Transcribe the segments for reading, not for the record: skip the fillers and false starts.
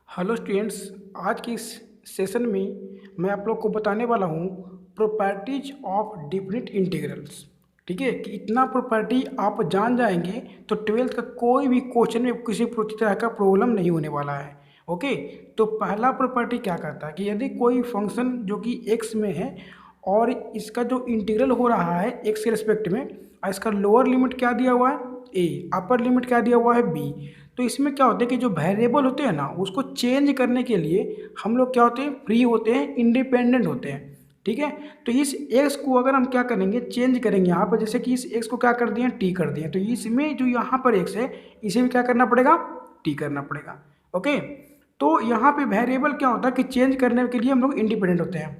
Hello students. आज की इस सेशन में मैं आप लोग को बताने वाला हूँ प्रॉपर्टीज ऑफ डिफरेंट इंटीग्रल्स। ठीक है कि इतना प्रॉपर्टी आप जान जाएंगे तो ट्वेल्थ का कोई भी क्वेश्चन में किसी तरह का प्रॉब्लम नहीं होने वाला है। ओके, तो पहला प्रॉपर्टी क्या कहता है कि यदि कोई फंक्शन जो कि एक्स में है और इसका जो इंटीग्रल हो रहा है एक्स के रिस्पेक्ट में और इसका लोअर लिमिट क्या दिया हुआ है ए, अपर लिमिट क्या दिया हुआ है बी। तो इसमें क्या होता है कि जो वेरिएबल होते हैं ना उसको चेंज करने के लिए हम लोग क्या होते हैं, फ्री होते हैं, इंडिपेंडेंट होते हैं। ठीक है, तो इस एक्स को अगर हम क्या करेंगे, चेंज करेंगे यहाँ पर, जैसे कि इस एक्स को क्या कर दिए, टी कर दिए, तो इसमें जो यहाँ पर एक्स है इसे भी क्या करना पड़ेगा, टी करना पड़ेगा। ओके, तो यहाँ पे वेरिएबल क्या होता है कि चेंज करने के लिए हम लोग इंडिपेंडेंट होते हैं।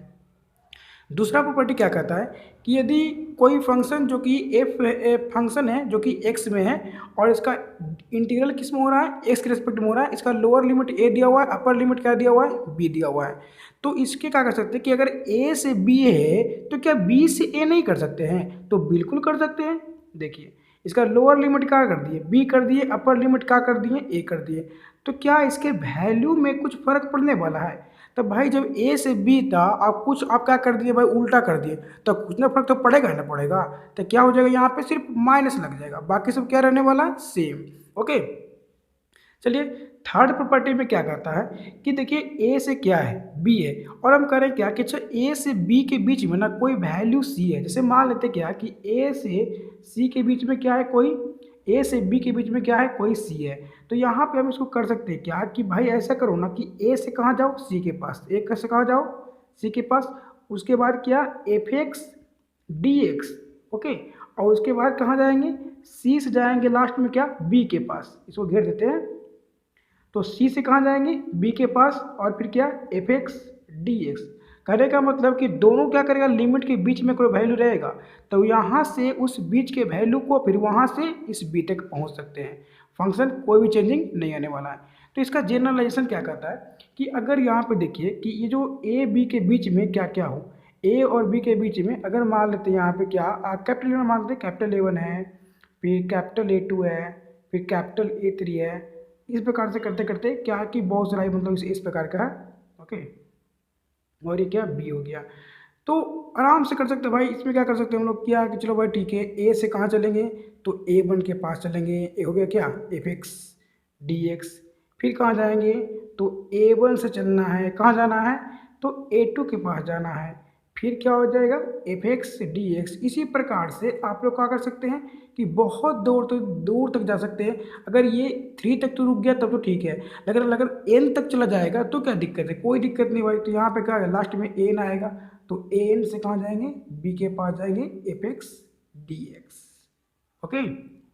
दूसरा प्रॉपर्टी क्या कहता है कि यदि कोई फंक्शन जो कि एफ फंक्शन है जो कि एक्स में है और इसका इंटीग्रल किस में हो रहा है, एक्स के रिस्पेक्ट में हो रहा है, इसका लोअर लिमिट ए दिया हुआ है, अपर लिमिट क्या दिया हुआ है, बी दिया हुआ है, तो इसके क्या कर सकते हैं कि अगर ए से बी है तो क्या बी से ए नहीं कर सकते हैं, तो बिल्कुल कर सकते हैं। देखिए इसका लोअर लिमिट क्या कर दिए, बी कर दिए, अपर लिमिट क्या कर दिए, ए कर दिए, तो क्या इसके वैल्यू में कुछ फर्क पड़ने वाला है। तो भाई जब ए से बी था आप क्या कर दिए भाई, उल्टा कर दिए, तो कुछ ना फर्क तो पड़ेगा ना पड़ेगा। तो क्या हो जाएगा, यहाँ पे सिर्फ माइनस लग जाएगा, बाकी सब क्या रहने वाला है, सेम। ओके, चलिए थर्ड प्रॉपर्टी में क्या कहता है कि देखिए ए से क्या है, बी है, और हम करें क्या कि अच्छा ए से बी के बीच में ना कोई वैल्यू सी है। जैसे मान लेते क्या कि ए से सी के बीच में क्या है, कोई ए से बी के बीच में क्या है, कोई सी है। तो यहाँ पे हम इसको कर सकते हैं क्या कि भाई ऐसा करो ना कि ए से कहाँ जाओ, सी के पास, ए से कहाँ जाओ, सी के पास, उसके बाद क्या f x D x. Okay, और उसके बाद कहाँ जाएंगे, सी से जाएंगे लास्ट में क्या, बी के पास, इसको घेर देते हैं। तो सी से कहाँ जाएंगे, बी के पास, और फिर क्या, एफ एक्स डी एक्स। कहने का मतलब कि दोनों क्या करेगा, लिमिट के बीच में कोई वैल्यू रहेगा तो यहाँ से उस बीच के वैल्यू को फिर वहाँ से इस बी तक पहुँच सकते हैं। फंक्शन कोई भी चेंजिंग नहीं आने वाला है। तो इसका जनरलाइजेशन क्या कहता है कि अगर यहाँ पे देखिए कि ये जो ए बी के बीच में क्या क्या हो, ए और बी के बीच में अगर मान लेते हैं यहाँ पे क्या कैपिटल ए मान लेते हैं, कैपिटल A1 है, फिर कैपिटल A2 है, फिर कैपिटल A3 है। इस प्रकार से करते करते क्या है कि बहुत सारा मतलब इस प्रकार का है। ओके, और ये क्या बी हो गया, तो आराम से कर सकते हैं भाई। इसमें क्या कर सकते हैं हम लोग, क्या कि चलो भाई ठीक है, ए से कहाँ चलेंगे, तो A1 के पास चलेंगे, ए हो गया क्या, एफ एक्स डी एक्स। फिर कहाँ जाएंगे, तो A1 से चलना है, कहाँ जाना है, तो A2 के पास जाना है, फिर क्या हो जाएगा, एफ एक्स डी एक्स। इसी प्रकार से आप लोग क्या कर सकते हैं कि बहुत दूर तक जा सकते हैं। अगर ये 3 तक तो रुक गया तब तो ठीक है, लेकिन अगर n तक चला जाएगा तो क्या दिक्कत है, कोई दिक्कत नहीं भाई। तो यहाँ पे क्या है, लास्ट में एन आएगा, तो एन से कहाँ जाएंगे, बी के पास जाएंगे, F x D x. Okay,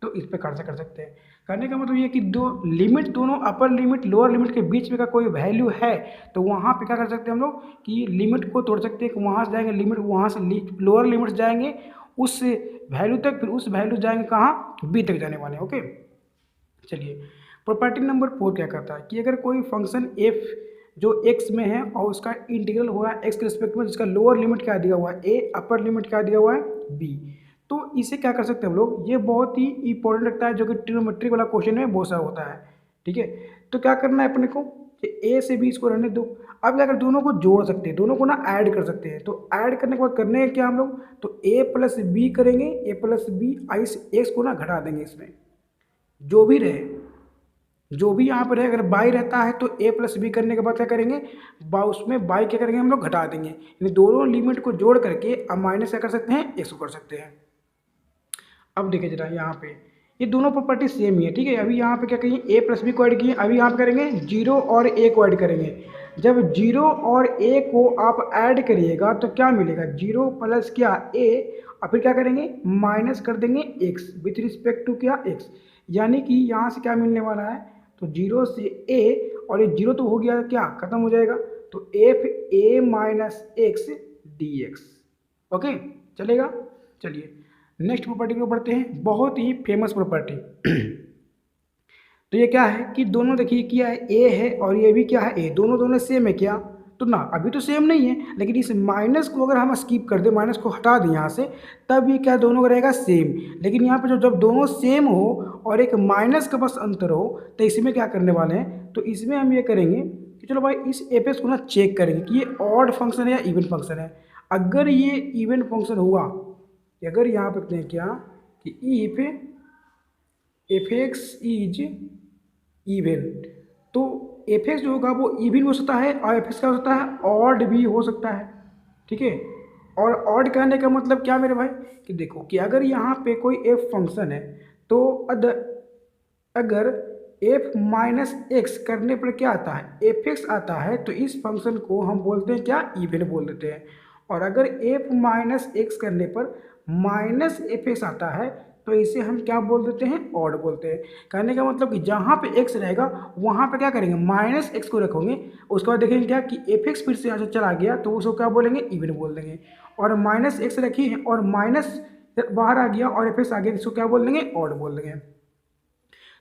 तो इस प्रकार से कर सकते हैं। करने का मतलब ये कि दो लिमिट, दोनों अपर लिमिट लोअर लिमिट के बीच में का कोई वैल्यू है तो वहाँ पे क्या कर सकते हैं हम लोग कि लिमिट को तोड़ सकते हैं कि वहाँ से जाएंगे लिमिट, वहाँ से लोअर लिमिट जाएंगे उस वैल्यू तक, फिर उस वैल्यू जाएंगे कहाँ, बी तक जाने वाले हैं। ओके, चलिए प्रॉपर्टी नंबर 4 क्या कहता है कि अगर कोई फंक्शन एफ जो एक्स में है और उसका इंटीग्रल हो रहा है एक्स के रिस्पेक्ट में, जिसका लोअर लिमिट क्या दिया हुआ है ए, अपर लिमिट क्या दिया हुआ है बी, तो इसे क्या कर सकते हैं हम लोग, ये बहुत ही इंपॉर्टेंट लगता है जो कि ट्रिग्नोमेट्री वाला क्वेश्चन में बहुत सारा होता है। ठीक है, तो क्या करना है अपने को कि ए से बी इसको रहने दो। अब क्या कर, दोनों को जोड़ सकते हैं, दोनों को ना ऐड कर सकते हैं। तो ऐड करने के बाद करने क्या हम लोग, तो ए प्लस बी करेंगे, ए प्लस बी, इस एक्स को ना घटा देंगे, इसमें जो भी रहे, जो भी यहाँ पर है, अगर बाई रहता है तो ए प्लस बी करने के बाद क्या करेंगे, उसमें बाई क्या करेंगे हम लोग, घटा देंगे। यानी दोनों लिमिट को जोड़ करके अब माइनस क्या कर सकते हैं, एक्स को कर सकते हैं। अब देखिए जरा यहाँ पे ये दोनों प्रॉपर्टी सेम ही है। ठीक है, अभी यहाँ पे क्या कहेंगे, ए प्लस बी को ऐड किए, अभी यहाँ पे करेंगे जीरो और ए को ऐड करेंगे। जब जीरो और ए को आप ऐड करिएगा तो क्या मिलेगा, जीरो प्लस क्या ए, और फिर क्या करेंगे, माइनस कर देंगे एक्स विथ रिस्पेक्ट टू क्या, एक्स। यानी कि यहाँ से क्या मिलने वाला है, तो जीरो से ए, और ये जीरो तो हो गया क्या, खत्म हो जाएगा, तो F A minus x D x. Okay, चलेगा। चलिए नेक्स्ट प्रॉपर्टी को पढ़ते हैं, बहुत ही फेमस प्रॉपर्टी। तो ये क्या है कि दोनों देखिए क्या है, ए है और ये भी क्या है, ए, दोनों दोनों सेम है क्या, तो ना अभी तो सेम नहीं है, लेकिन इस माइनस को अगर हम स्किप कर दें, माइनस को हटा दें यहाँ से, तब ये क्या दोनों का रहेगा सेम। लेकिन यहाँ पे जो जब दोनों सेम हो और एक माइनस का बस अंतर हो, तो इसमें क्या करने वाले हैं, तो इसमें हम ये करेंगे कि चलो भाई इस एफ एक्स को ना चेक करेंगे कि ये ऑड फंक्शन है या इवन फंक्शन है। अगर ये इवन फंक्शन हुआ, अगर यहाँ पे देखते हैं क्या कि if f x is even, तो एफ एक्स जो होगा वो इवन हो सकता है और एफ एक्स क्या हो सकता है, ऑड भी हो सकता है। ठीक है, और ऑड कहने का मतलब क्या मेरे भाई कि देखो कि अगर यहाँ पे कोई एफ फंक्शन है तो अगर एफ माइनस एक्स करने पर क्या आता है, एफ एक्स आता है, तो इस फंक्शन को हम बोलते हैं क्या, इवन बोल देते हैं। और अगर एफ माइनस एक्स करने पर माइनस एफ एक्स आता है तो इसे हम क्या बोल देते हैं, ऑड बोलते हैं। कहने का मतलब कि जहाँ पे एक्स रहेगा वहाँ पे क्या करेंगे, माइनस एक्स को रखेंगे, उसके बाद देखेंगे क्या कि एफ एक्स फिर से यहाँ से चला गया तो उसको क्या बोलेंगे, इवन बोल देंगे। और माइनस एक्स रखी है और माइनस बाहर आ गया और एफ एक्स आ गया, इसको क्या बोल देंगे, ऑड बोल देंगे।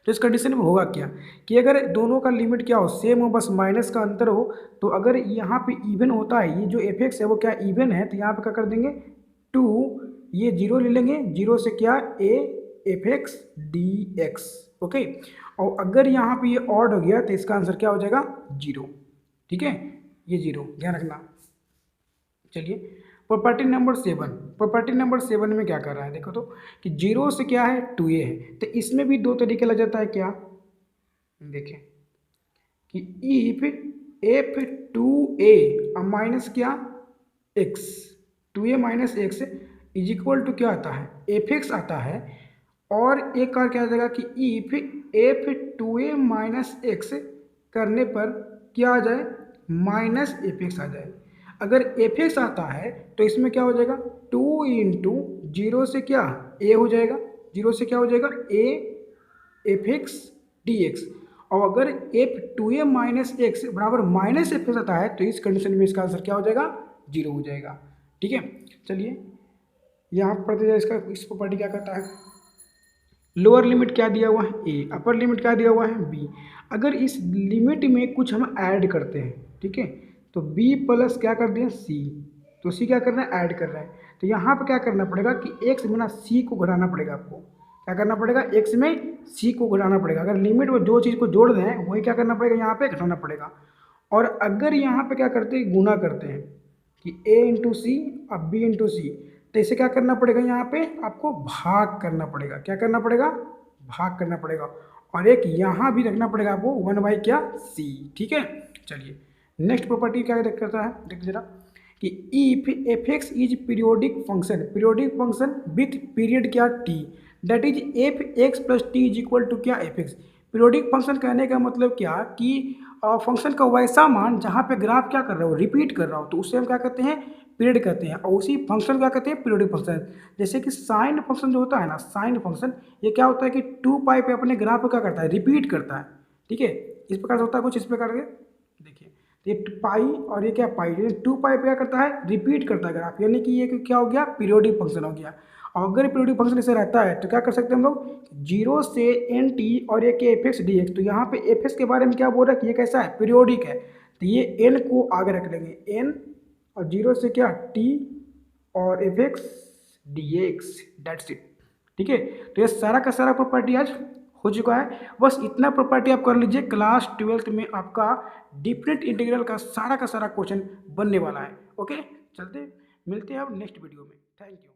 तो इस कंडीशन में होगा क्या कि अगर दोनों का लिमिट क्या हो, सेम हो, बस माइनस का अंतर हो, तो अगर यहाँ पे इवन होता है, ये जो एफ एक्स है वो क्या इवन है, तो यहाँ पे क्या कर देंगे 2, ये जीरो ले लेंगे, जीरो से क्या A F x D x. Okay, और अगर यहाँ पे ये ऑड हो गया तो इसका आंसर क्या हो जाएगा, जीरो। ठीक है, ये जीरो ध्यान रखना। चलिए प्रॉपर्टी नंबर 7, प्रॉपर्टी नंबर 7 में क्या कर रहा है देखो तो कि जीरो से क्या है 2a है, तो इसमें भी दो तरीके लग जाता है क्या, देखें कि इफ एफ 2a माइनस क्या x, 2a minus x is equal to क्या आता है, एफ एक्स आता है। और एक और क्या आ जाएगा कि if F 2a minus x करने पर क्या आ जाए, माइनस एफ एक्स आ जाए। अगर एफ एक्स आता है तो इसमें क्या हो जाएगा, 2 इंटू जीरो से क्या ए हो जाएगा, जीरो से क्या हो जाएगा A F x D x. और अगर एफ 2a माइनस एक्स बराबर माइनस एफ एक्स आता है तो इस कंडीशन में इसका आंसर क्या हो जाएगा, जीरो हो जाएगा। ठीक है, चलिए यहाँ पर पढ़ते जाए इसका, इस प्रॉपर्टी क्या करता है, लोअर लिमिट क्या दिया हुआ है ए, अपर लिमिट क्या दिया हुआ है बी। अगर इस लिमिट में कुछ हम ऐड करते हैं, ठीक है, तो b प्लस क्या कर दिया c, तो c क्या करना है, ऐड कर रहा है। तो यहाँ पर क्या करना पड़ेगा कि x में ना c को घटाना पड़ेगा, आपको क्या करना पड़ेगा, x में c को घटाना पड़ेगा। अगर लिमिट में जो चीज़ को जोड़ दें वही क्या करना पड़ेगा, यहाँ पे घटाना पड़ेगा। और अगर यहाँ पे क्या करते हैं, गुना करते हैं कि a इंटू सी और b इंटू सी, तो इसे क्या करना पड़ेगा, यहाँ पे आपको भाग करना पड़ेगा। क्या करना पड़ेगा, भाग करना पड़ेगा। और एक यहाँ भी रखना पड़ेगा आपको 1 बाई क्या c। ठीक है, चलिए नेक्स्ट प्रॉपर्टी क्या करता है, देखिए जरा कि if f x is periodic function, periodic function with period क्या t, that is f x plus t is equal to क्या एफ एक्स। पीरियोडिक फंक्शन कहने का मतलब क्या कि फंक्शन का वैसा मान जहाँ पे ग्राफ क्या कर रहा हो, रिपीट कर रहा हो, तो उससे हम क्या कहते हैं, पीरियड कहते हैं। और उसी फंक्शन क्या कहते हैं, पीरियोडिक फंक्शन। जैसे कि साइन फंक्शन जो होता है ना, साइन फंक्शन ये क्या होता है कि 2 पाई पे अपने ग्राफ को क्या करता है, रिपीट करता है। ठीक है, इस प्रकार से होता है कुछ इस प्रकार के, देखिए ये पाई और ये क्या पाई, 2 पाई पे क्या करता है, रिपीट करता है ग्राफ, यानी कि ये क्या हो गया, पीरियोडिक फंक्शन हो गया। और अगर पीरियोडिक फंक्शन ऐसे रहता है तो क्या कर सकते हैं हम लोग, जीरो से एन टी और एक एफ एक्स डी एक्स। तो यहाँ पे एफ एक्स के बारे में क्या बोल रहा है कि ये कैसा है, पीरियोडिक है, तो ये एन को आगे रख लेंगे, एन और जीरो से क्या टी और F x D x, that's it. ठीक है, तो ये सारा का सारा प्रॉपर्टी आज हो चुका है। बस इतना प्रॉपर्टी आप कर लीजिए, क्लास 12th में आपका डिफरेंट इंटीग्रल का सारा क्वेश्चन बनने वाला है। ओके, चलते मिलते हैं अब नेक्स्ट वीडियो में। Thank you.